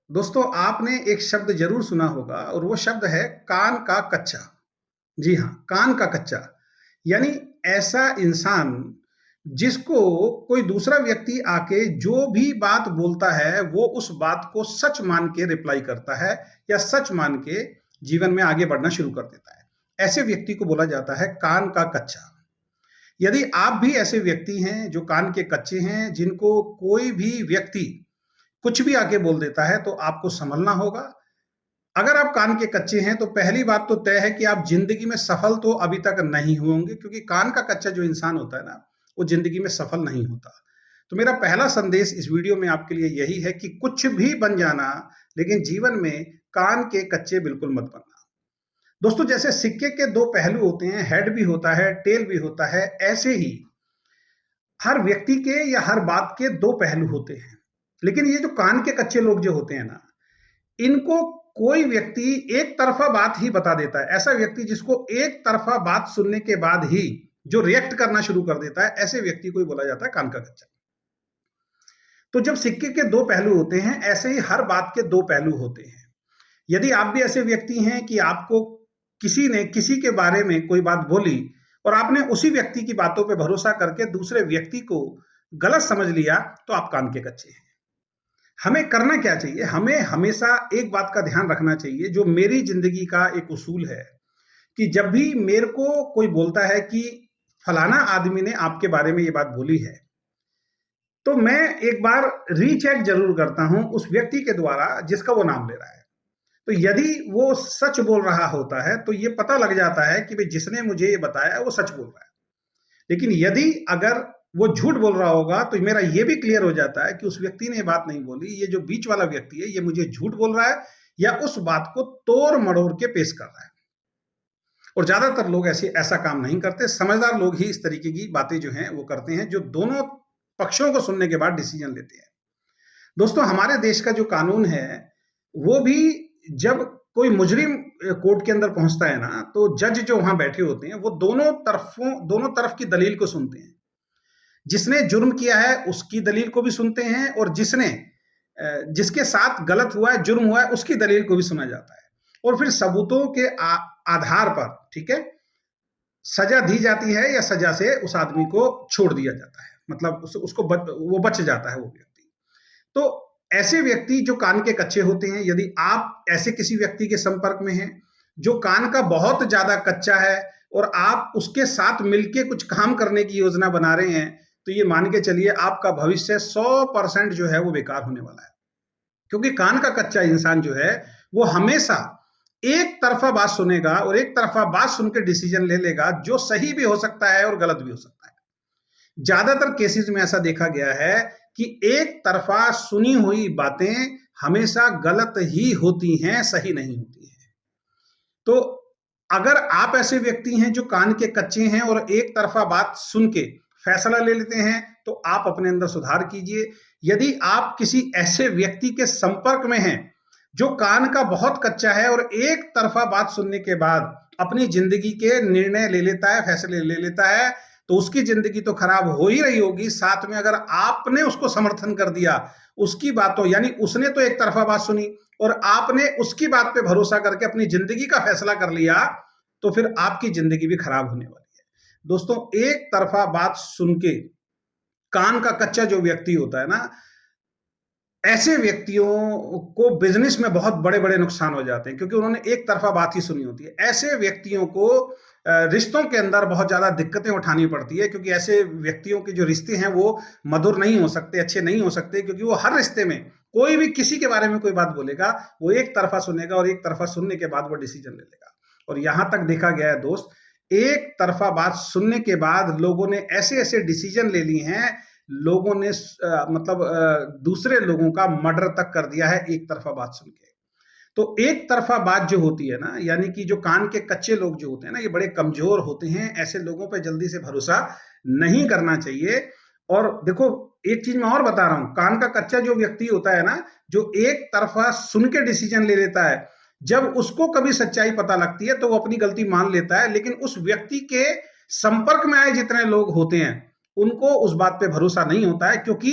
दोस्तों, आपने एक शब्द ज़रूर सुना होगा और वो शब्द है कान का कच्चा। जी हाँ, कान का कच्चा। यानी ऐसा इंसान जिसको कोई दूसरा व्यक्ति आके जो भी बात बोलता है, वो उस बात को सच मान के रिप्लाई करता है या सच मान के जीवन में आगे बढ़ना शुरू कर देता है। ऐसे व्यक्ति को बोला जाता है कान का कच्चा। यदि आप भी ऐसे व्यक्ति हैं जो कान के कच्चे हैं, जिनको कोई भी व्यक्ति कुछ भी आके बोल देता है, तो आपको संभलना होगा। अगर आप कान के कच्चे हैं तो पहली बात तो तय है कि आप जिंदगी में सफल तो अभी तक नहीं होंगे, क्योंकि कान का कच्चा जो इंसान होता है ना, वो जिंदगी में सफल नहीं होता। तो मेरा पहला संदेश इस वीडियो में आपके लिए यही है कि कुछ भी बन जाना, लेकिन जीवन में कान के कच्चे बिल्कुल मत बनना। दोस्तों, जैसे सिक्के के दो पहलू होते हैं, हेड भी होता है, टेल भी होता है, ऐसे ही हर व्यक्ति के या हर बात के दो पहलू होते हैं। लेकिन ये जो कान के कच्चे लोग जो होते हैं ना, इनको कोई व्यक्ति एक तरफा बात ही बता देता है। ऐसा व्यक्ति जिसको एक तरफा बात सुनने के बाद ही जो रिएक्ट करना शुरू कर देता है, ऐसे व्यक्ति को ही बोला जाता है कान का कच्चा। तो जब सिक्के के दो पहलू होते हैं, ऐसे ही हर बात के दो पहलू होते हैं। यदि आप भी ऐसे व्यक्ति हैं कि आपको किसी ने किसी के बारे में कोई बात बोली और आपने उसी व्यक्ति की बातों पे भरोसा करके दूसरे व्यक्ति को गलत समझ लिया, तो आप कान के कच्चे हैं। हमें करना क्या चाहिए? हमें हमेशा एक बात का ध्यान रखना चाहिए, जो मेरी जिंदगी का एक उसूल है, कि जब भी मेरे को कोई बोलता है कि फलाना आदमी ने आपके बारे में ये बात बोली है, तो मैं एक बार रीचेक जरूर करता हूं उस व्यक्ति के द्वारा जिसका वो नाम ले रहा है। तो यदि वो सच बोल रहा होता है तो ये पता लग जाता है कि भाई जिसने मुझे ये बताया वो सच बोल रहा है। लेकिन यदि अगर वो झूठ बोल रहा होगा तो मेरा ये भी क्लियर हो जाता है कि उस व्यक्ति ने ये बात नहीं बोली, ये जो बीच वाला व्यक्ति है ये मुझे झूठ बोल रहा है या उस बात को तोड़ मड़ोड़ के पेश कर रहा है। और ज्यादातर लोग ऐसा काम नहीं करते। समझदार लोग ही इस तरीके की बातें जो हैं वो करते हैं, जो दोनों पक्षों को सुनने के बाद डिसीजन लेते हैं। दोस्तों, हमारे देश का जो कानून है, वो भी जब कोई मुजरिम कोर्ट के अंदर पहुंचता है ना, तो जज जो वहां बैठे होते हैं वो दोनों तरफ की दलील को सुनते हैं। जिसने जुर्म किया है उसकी दलील को भी सुनते हैं, और जिसके साथ गलत हुआ है, जुर्म हुआ है, उसकी दलील को भी सुना जाता है। और फिर सबूतों के आधार पर, ठीक है, सजा दी जाती है या सजा से उस आदमी को छोड़ दिया जाता है। मतलब वो बच जाता है वो व्यक्ति। तो ऐसे व्यक्ति जो कान के कच्चे होते हैं, यदि आप ऐसे किसी व्यक्ति के संपर्क में हैं जो कान का बहुत ज्यादा कच्चा है और आप उसके साथ मिलके कुछ काम करने की योजना बना रहे हैं, तो ये मान के चलिए आपका भविष्य 100% जो है वो बेकार होने वाला है। क्योंकि कान का कच्चा इंसान जो है वो हमेशा एक तरफा बात सुनेगा और एक तरफा बात सुन के डिसीजन ले लेगा, जो सही भी हो सकता है और गलत भी हो सकता है। ज्यादातर केसेस में ऐसा देखा गया है कि एक तरफा सुनी हुई बातें हमेशा गलत ही होती हैं, सही नहीं होती हैं। तो अगर आप ऐसे व्यक्ति हैं जो कान के कच्चे हैं और एक तरफा बात सुन के फैसला ले लेते हैं, तो आप अपने अंदर सुधार कीजिए। यदि आप किसी ऐसे व्यक्ति के संपर्क में हैं जो कान का बहुत कच्चा है और एक तरफा बात सुनने के बाद अपनी जिंदगी के निर्णय ले लेता है, फैसले ले लेता है, तो उसकी जिंदगी तो खराब हो ही रही होगी, साथ में अगर आपने उसको समर्थन कर दिया उसकी बातों, यानी उसने तो एक तरफा बात सुनी और आपने उसकी बात पे भरोसा करके अपनी जिंदगी का फैसला कर लिया, तो फिर आपकी जिंदगी भी खराब होने वाली है। दोस्तों, एक तरफा बात सुन के कान का कच्चा जो व्यक्ति होता है ना, ऐसे व्यक्तियों को बिजनेस में बहुत बड़े बड़े नुकसान हो जाते हैं, क्योंकि उन्होंने एक तरफा बात ही सुनी होती है। ऐसे व्यक्तियों को रिश्तों के अंदर बहुत ज्यादा दिक्कतें उठानी पड़ती है, क्योंकि ऐसे व्यक्तियों के जो रिश्ते हैं वो मधुर नहीं हो सकते, अच्छे नहीं हो सकते, क्योंकि वो हर रिश्ते में कोई भी किसी के बारे में कोई बात बोलेगा, वो एक तरफा सुनेगा और एक तरफा सुनने के बाद वो डिसीजन ले लेगा। और यहां तक देखा गया है दोस्त, एक तरफा बात सुनने के बाद लोगों ने ऐसे ऐसे डिसीजन ले लिए हैं, लोगों ने दूसरे लोगों का मर्डर तक कर दिया है एक तरफा बात सुन के। तो एक तरफा बात जो होती है ना, यानी कि जो कान के कच्चे लोग जो होते हैं ना, ये बड़े कमजोर होते हैं। ऐसे लोगों पे जल्दी से भरोसा नहीं करना चाहिए। और देखो, एक चीज मैं और बता रहा हूं, कान का कच्चा जो व्यक्ति होता है ना, जो एक तरफा सुन के डिसीजन ले लेता है, जब उसको कभी सच्चाई पता लगती है तो वो अपनी गलती मान लेता है, लेकिन उस व्यक्ति के संपर्क में आए जितने लोग होते हैं उनको उस बात पे भरोसा नहीं होता है, क्योंकि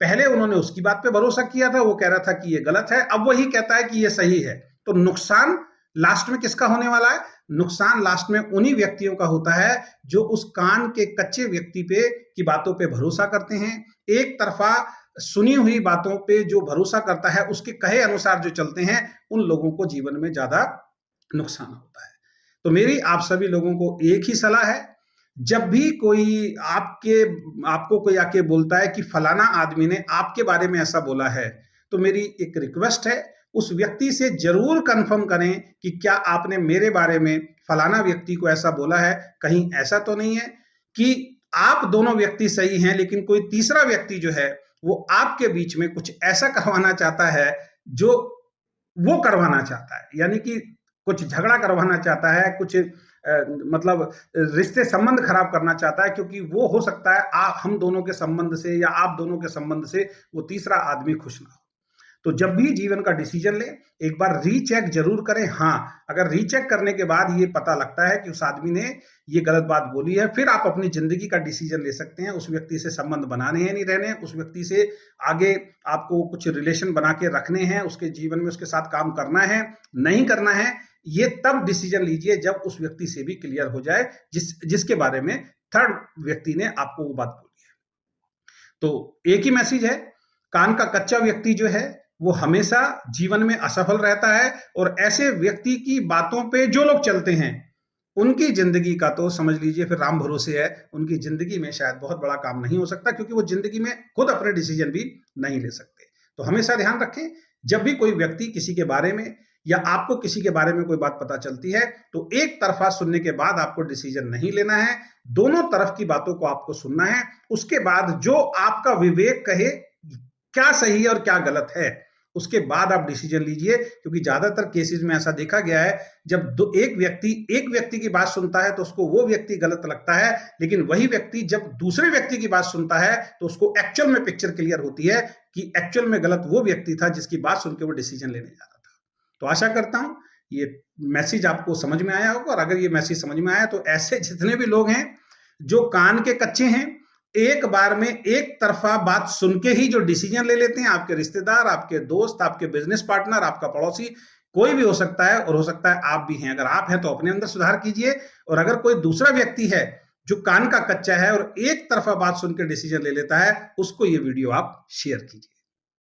पहले उन्होंने उसकी बात पे भरोसा किया था, वो कह रहा था कि ये गलत है, अब वही कहता है कि ये सही है। तो नुकसान लास्ट में किसका होने वाला है? नुकसान लास्ट में उन्हीं व्यक्तियों का होता है जो उस कान के कच्चे व्यक्ति पे की बातों पे भरोसा करते हैं। एक तरफा सुनी हुई बातों पे जो भरोसा करता है, उसके कहे अनुसार जो चलते हैं, उन लोगों को जीवन में ज्यादा नुकसान होता है। तो मेरी आप सभी लोगों को एक ही सलाह है, जब भी कोई आपको कोई आके बोलता है कि फलाना आदमी ने आपके बारे में ऐसा बोला है, तो मेरी एक रिक्वेस्ट है, उस व्यक्ति से जरूर कंफर्म करें कि क्या आपने मेरे बारे में फलाना व्यक्ति को ऐसा बोला है, कहीं ऐसा तो नहीं है कि आप दोनों व्यक्ति सही हैं लेकिन कोई तीसरा व्यक्ति जो है वो आपके बीच में कुछ ऐसा करवाना चाहता है जो वो करवाना चाहता है, यानी कि कुछ झगड़ा करवाना चाहता है, कुछ मतलब रिश्ते संबंध खराब करना चाहता है, क्योंकि वो हो सकता है हम दोनों के संबंध से या आप दोनों के संबंध से वो तीसरा आदमी खुश ना हो। तो जब भी जीवन का डिसीजन ले, एक बार रीचेक जरूर करें। हाँ, अगर रीचेक करने के बाद ये पता लगता है कि उस आदमी ने ये गलत बात बोली है, फिर आप अपनी जिंदगी का डिसीजन ले सकते हैं। उस व्यक्ति से संबंध बनाने हैं नहीं रहने, उस व्यक्ति से आगे आपको कुछ रिलेशन बना के रखने हैं, उसके जीवन में उसके साथ काम करना है नहीं करना है, ये तब डिसीजन लीजिए जब उस व्यक्ति से भी क्लियर हो जाए जिसके बारे में थर्ड व्यक्ति ने आपको वो बात बोली है। तो एक ही मैसेज है, कान का कच्चा व्यक्ति जो है वो हमेशा जीवन में असफल रहता है, और ऐसे व्यक्ति की बातों पे जो लोग चलते हैं उनकी जिंदगी का तो समझ लीजिए फिर राम भरोसे है, उनकी जिंदगी में शायद बहुत बड़ा काम नहीं हो सकता, क्योंकि वो जिंदगी में खुद अपने डिसीजन भी नहीं ले सकते। तो हमेशा ध्यान रखें, जब भी कोई व्यक्ति किसी के बारे में या आपको किसी के बारे में कोई बात पता चलती है, तो एक तरफा सुनने के बाद आपको डिसीजन नहीं लेना है, दोनों तरफ की बातों को आपको सुनना है। उसके बाद जो आपका विवेक कहे क्या सही है और क्या गलत है, उसके बाद आप डिसीजन लीजिए। क्योंकि ज्यादातर केसेस में ऐसा देखा गया है, जब एक व्यक्ति की बात सुनता है तो उसको वो व्यक्ति गलत लगता है, लेकिन वही व्यक्ति जब दूसरे व्यक्ति की बात सुनता है तो उसको एक्चुअल में पिक्चर क्लियर होती है कि एक्चुअल में गलत वो व्यक्ति था जिसकी बात सुन के वो डिसीजन लेने जा रहा था। तो आशा करता हूं ये मैसेज आपको समझ में आया होगा, और अगर ये मैसेज समझ में आया तो ऐसे जितने भी लोग हैं जो कान के कच्चे हैं, एक बार में एक तरफा बात सुन के ही जो डिसीजन ले लेते हैं, आपके रिश्तेदार, आपके दोस्त, आपके बिजनेस पार्टनर, आपका पड़ोसी, कोई भी हो सकता है, और हो सकता है आप भी हैं। अगर आप हैं तो अपने अंदर सुधार कीजिए, और अगर कोई दूसरा व्यक्ति है जो कान का कच्चा है और एक तरफा बात सुन के डिसीजन ले लेता है, उसको ये वीडियो आप शेयर कीजिए।